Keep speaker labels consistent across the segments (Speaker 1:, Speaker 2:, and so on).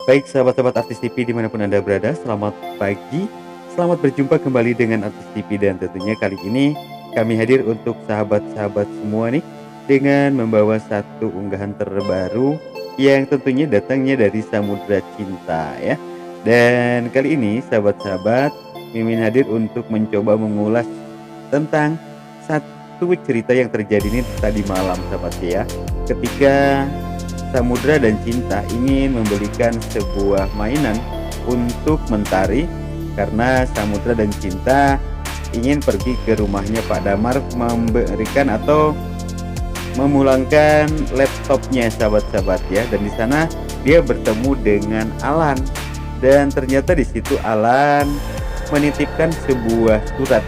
Speaker 1: Baik sahabat-sahabat Artis TV dimanapun Anda berada, selamat pagi, selamat berjumpa kembali dengan Artis TV dan tentunya kali ini kami hadir untuk sahabat-sahabat semua nih dengan membawa satu unggahan terbaru yang tentunya datangnya dari Samudra Cinta ya. Dan kali ini sahabat-sahabat Mimin hadir untuk mencoba mengulas tentang satu cerita yang terjadi ini tadi malam sahabat ya. Ketika Samudra dan Cinta ingin membelikan sebuah mainan untuk Mentari karena Samudra dan Cinta ingin pergi ke rumahnya Pak Damar memberikan atau memulangkan laptopnya sahabat-sahabat ya. Dan di sana dia bertemu dengan Alan dan ternyata di situ Alan menitipkan sebuah surat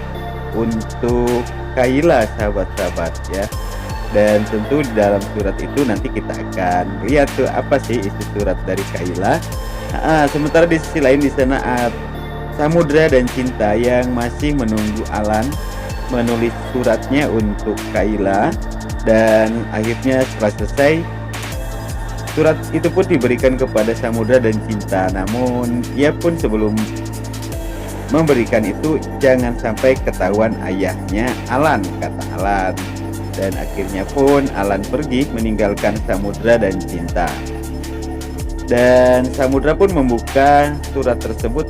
Speaker 1: untuk Kayla sahabat-sahabat ya. Dan tentu di dalam surat itu nanti kita akan lihat tuh apa sih isi surat dari Kayla. Sementara di sisi lain di sana Samudra dan Cinta yang masih menunggu Alan menulis suratnya untuk Kayla. Dan akhirnya setelah selesai surat itu pun diberikan kepada Samudra dan Cinta. Namun ia pun sebelum memberikan itu jangan sampai ketahuan ayahnya Alan, kata Alan. Dan akhirnya pun Alan pergi meninggalkan Samudra dan Cinta. Dan Samudra pun membuka surat tersebut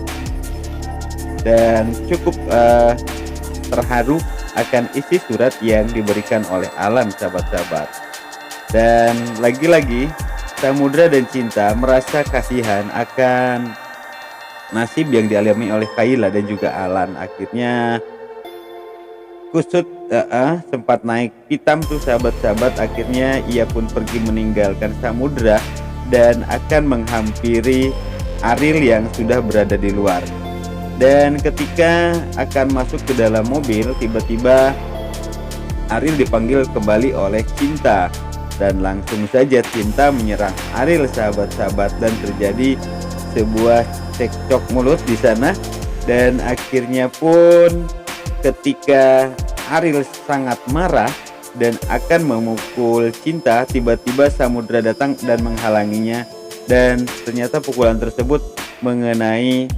Speaker 1: dan cukup terharu akan isi surat yang diberikan oleh Alan sahabat-sahabat. Dan lagi-lagi Samudra dan Cinta merasa kasihan akan nasib yang dialami oleh Kayla dan juga Alan. Akhirnya kusut sempat naik pitam tuh sahabat-sahabat. Akhirnya ia pun pergi meninggalkan Samudra dan akan menghampiri Ariel yang sudah berada di luar. Dan ketika akan masuk ke dalam mobil, tiba-tiba Ariel dipanggil kembali oleh Cinta. Dan langsung saja Cinta menyerang Ariel sahabat-sahabat dan terjadi sebuah cekcok mulut di sana. Dan akhirnya pun ketika Ariel sangat marah dan akan memukul Cinta, tiba-tiba Samudra datang dan menghalanginya. Dan ternyata pukulan tersebut mengenai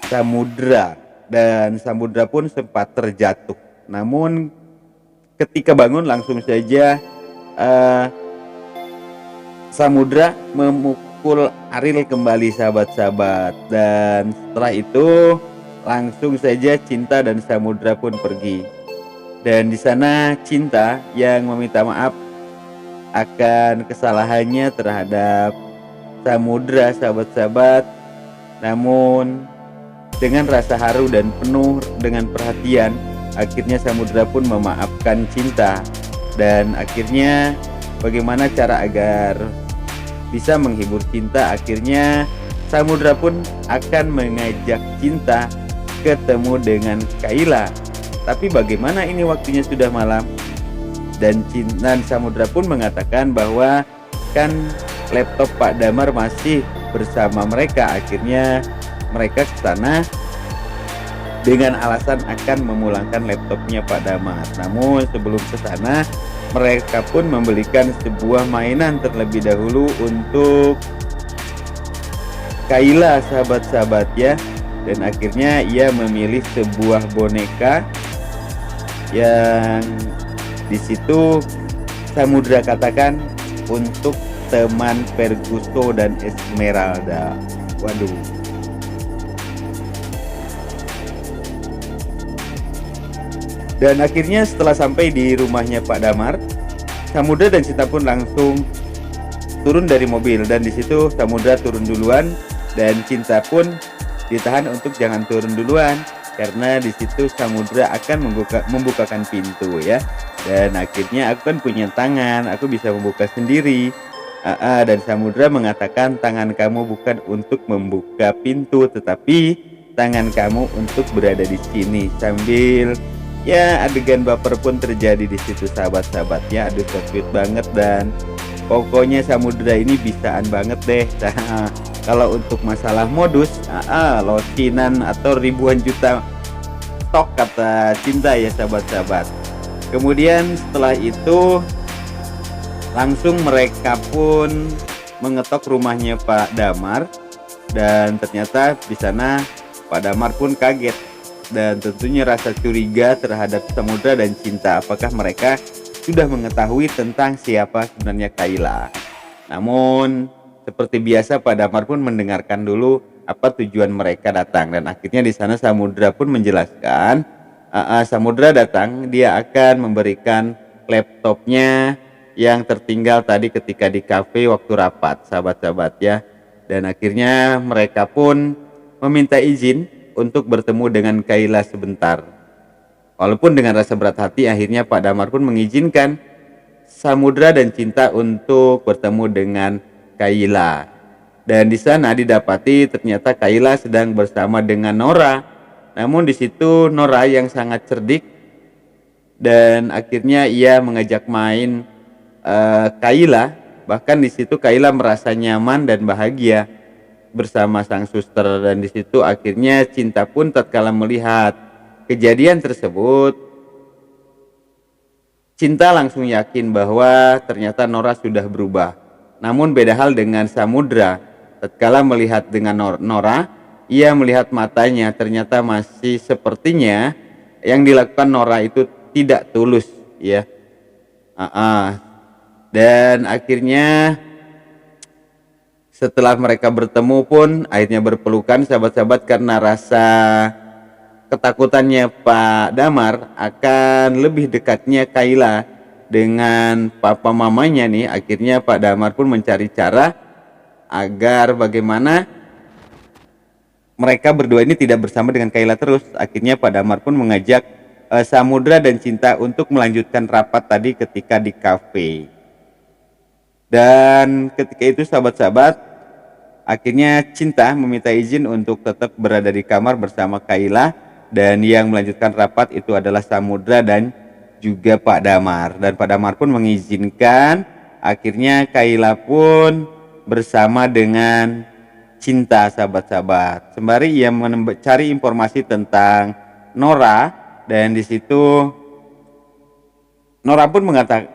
Speaker 1: Samudra dan Samudra pun sempat terjatuh. Namun ketika bangun langsung saja Samudra memukul Ariel kembali sahabat-sahabat. Dan setelah itu langsung saja Cinta dan Samudra pun pergi. Dan di sana Cinta yang meminta maaf akan kesalahannya terhadap Samudra sahabat-sahabat. Namun dengan rasa haru dan penuh dengan perhatian, akhirnya Samudra pun memaafkan Cinta. Dan akhirnya bagaimana cara agar bisa menghibur Cinta, akhirnya Samudra pun akan mengajak Cinta ketemu dengan Kayla. Tapi bagaimana ini waktunya sudah malam dan Samudra pun mengatakan bahwa kan laptop Pak Damar masih bersama mereka. Akhirnya mereka ke sana dengan alasan akan memulangkan laptopnya Pak Damar. Namun sebelum ke sana mereka pun membelikan sebuah mainan terlebih dahulu untuk Kayla sahabat-sahabat ya. Dan akhirnya ia memilih sebuah boneka yang di situ Samudra katakan untuk teman Ferguso dan Esmeralda. Waduh. Dan akhirnya setelah sampai di rumahnya Pak Damar, Samudra dan Cinta pun langsung turun dari mobil. Dan di situ Samudra turun duluan dan Cinta pun ditahan untuk jangan turun duluan karena di situ Samudra akan membukakan pintu ya. Dan akhirnya aku kan punya tangan, aku bisa membuka sendiri. Dan Samudra mengatakan tangan kamu bukan untuk membuka pintu, tetapi tangan kamu untuk berada di sini. Sambil ya adegan baper pun terjadi di situ sahabat-sahabat ya. Aduh so sweet banget. Dan pokoknya Samudra ini bisaan banget deh. Kalau untuk masalah modus, losinan atau ribuan juta stok kata Cinta ya sahabat-sahabat. Kemudian setelah itu langsung mereka pun mengetok rumahnya Pak Damar, dan ternyata di sana Pak Damar pun kaget dan tentunya rasa curiga terhadap Samudra dan Cinta. Apakah mereka sudah mengetahui tentang siapa sebenarnya Kayla? Namun seperti biasa Pak Damar pun mendengarkan dulu apa tujuan mereka datang, dan akhirnya di sana Samudra pun menjelaskan, Samudra datang, dia akan memberikan laptopnya yang tertinggal tadi ketika di kafe waktu rapat, sahabat-sahabat ya. Dan akhirnya mereka pun meminta izin untuk bertemu dengan Kayla sebentar. Walaupun dengan rasa berat hati, akhirnya Pak Damar pun mengizinkan Samudra dan Cinta untuk bertemu dengan Kayla. Dan di sana didapati ternyata Kayla sedang bersama dengan Nora. Namun di situ Nora yang sangat cerdik, dan akhirnya ia mengajak main Kayla. Bahkan di situ Kayla merasa nyaman dan bahagia bersama sang suster, dan di situ akhirnya Cinta pun tatkala melihat kejadian tersebut, Cinta langsung yakin bahwa ternyata Nora sudah berubah. Namun beda hal dengan Samudra. Tatkala melihat dengan Nora, ia melihat matanya ternyata masih sepertinya yang dilakukan Nora itu tidak tulus ya. Dan akhirnya setelah mereka bertemu pun akhirnya berpelukan sahabat-sahabat, karena rasa ketakutannya Pak Damar akan lebih dekatnya Kayla dengan papa mamanya nih. Akhirnya Pak Damar pun mencari cara agar bagaimana mereka berdua ini tidak bersama dengan Kayla terus. Akhirnya Pak Damar pun mengajak Samudra dan Cinta untuk melanjutkan rapat tadi ketika di kafe. Dan ketika itu sahabat-sahabat, akhirnya Cinta meminta izin untuk tetap berada di kamar bersama Kayla, dan yang melanjutkan rapat itu adalah Samudra dan juga Pak Damar. Dan Pak Damar pun mengizinkan. Akhirnya Kayla pun bersama dengan Cinta sahabat-sahabat. Sembari ia mencari informasi tentang Nora, dan di situ Nora pun mengatakan,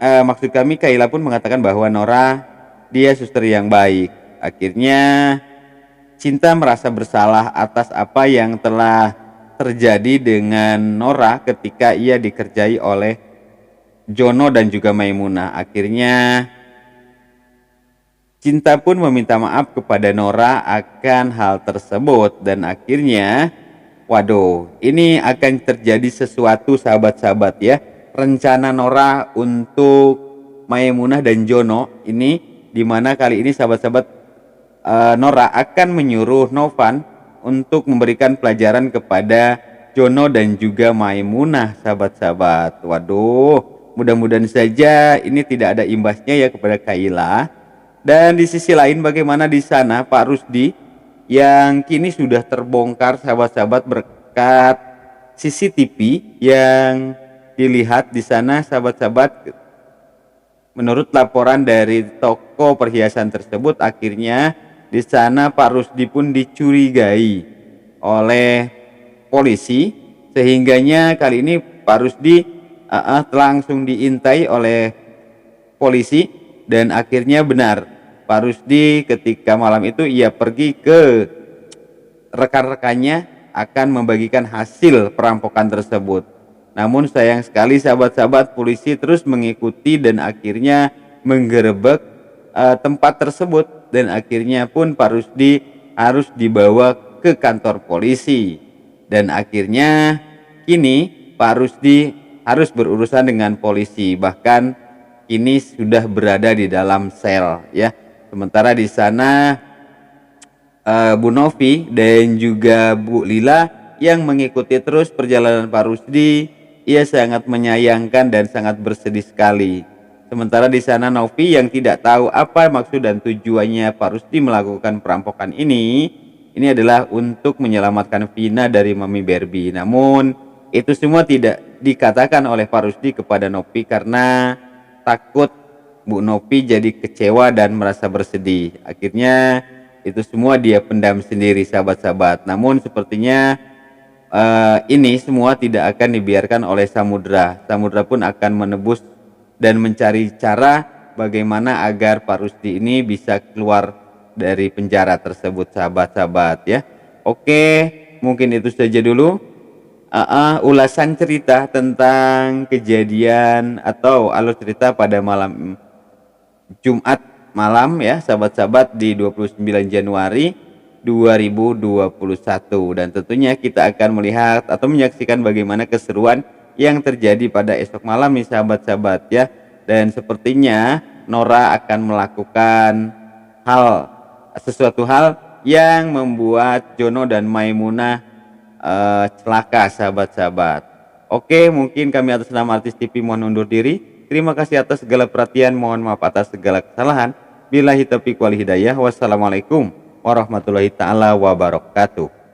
Speaker 1: Kayla pun mengatakan bahwa Nora dia suster yang baik. Akhirnya Cinta merasa bersalah atas apa yang telah terjadi dengan Nora ketika ia dikerjai oleh Jono dan juga Maimunah. Akhirnya Cinta pun meminta maaf kepada Nora akan hal tersebut, dan akhirnya waduh, ini akan terjadi sesuatu sahabat-sahabat ya. Rencana Nora untuk Maimunah dan Jono ini, dimana kali ini sahabat-sahabat Nora akan menyuruh Novan untuk memberikan pelajaran kepada Jono dan juga Maimunah sahabat-sahabat. Waduh, mudah-mudahan saja ini tidak ada imbasnya ya kepada Kayla. Dan di sisi lain bagaimana di sana Pak Rusdi yang kini sudah terbongkar sahabat-sahabat berkat CCTV yang dilihat di sana sahabat-sahabat. Menurut laporan dari toko perhiasan tersebut, akhirnya di sana Pak Rusdi pun dicurigai oleh polisi, sehingganya kali ini Pak Rusdi langsung diintai oleh polisi. Dan akhirnya benar, Pak Rusdi ketika malam itu ia pergi ke rekan-rekannya akan membagikan hasil perampokan tersebut. Namun sayang sekali sahabat-sahabat, polisi terus mengikuti dan akhirnya menggerebek tempat tersebut, dan akhirnya pun Pak Rusdi harus dibawa ke kantor polisi. Dan akhirnya kini Pak Rusdi harus berurusan dengan polisi, bahkan kini sudah berada di dalam sel ya. Sementara di sana Bu Novi dan juga Bu Lila yang mengikuti terus perjalanan Pak Rusdi, ia sangat menyayangkan dan sangat bersedih sekali. Sementara di sana Novi yang tidak tahu apa maksud dan tujuannya Pak Rusdi melakukan perampokan ini adalah untuk menyelamatkan Vina dari Mami Barbie. Namun itu semua tidak dikatakan oleh Pak Rusdi kepada Novi karena takut Bu Novi jadi kecewa dan merasa bersedih. Akhirnya itu semua dia pendam sendiri sahabat-sahabat. Namun sepertinya ini semua tidak akan dibiarkan oleh Samudra. Samudra pun akan menebus dan mencari cara bagaimana agar Pak Rusdi ini bisa keluar dari penjara tersebut, sahabat-sahabat ya. Oke, mungkin itu saja dulu ulasan cerita tentang kejadian atau alur cerita pada malam Jumat malam ya, sahabat-sahabat, di 29 Januari 2021, dan tentunya kita akan melihat atau menyaksikan bagaimana keseruan yang terjadi pada esok malam nih, sahabat-sahabat ya. Dan sepertinya Nora akan melakukan sesuatu hal yang membuat Jono dan Maimunah celaka, sahabat-sahabat. Oke, mungkin kami atas nama Artis TV mohon undur diri. Terima kasih atas segala perhatian, mohon maaf atas segala kesalahan. Billahi taufiq wal hidayah. Wassalamualaikum warahmatullahi taala wabarakatuh.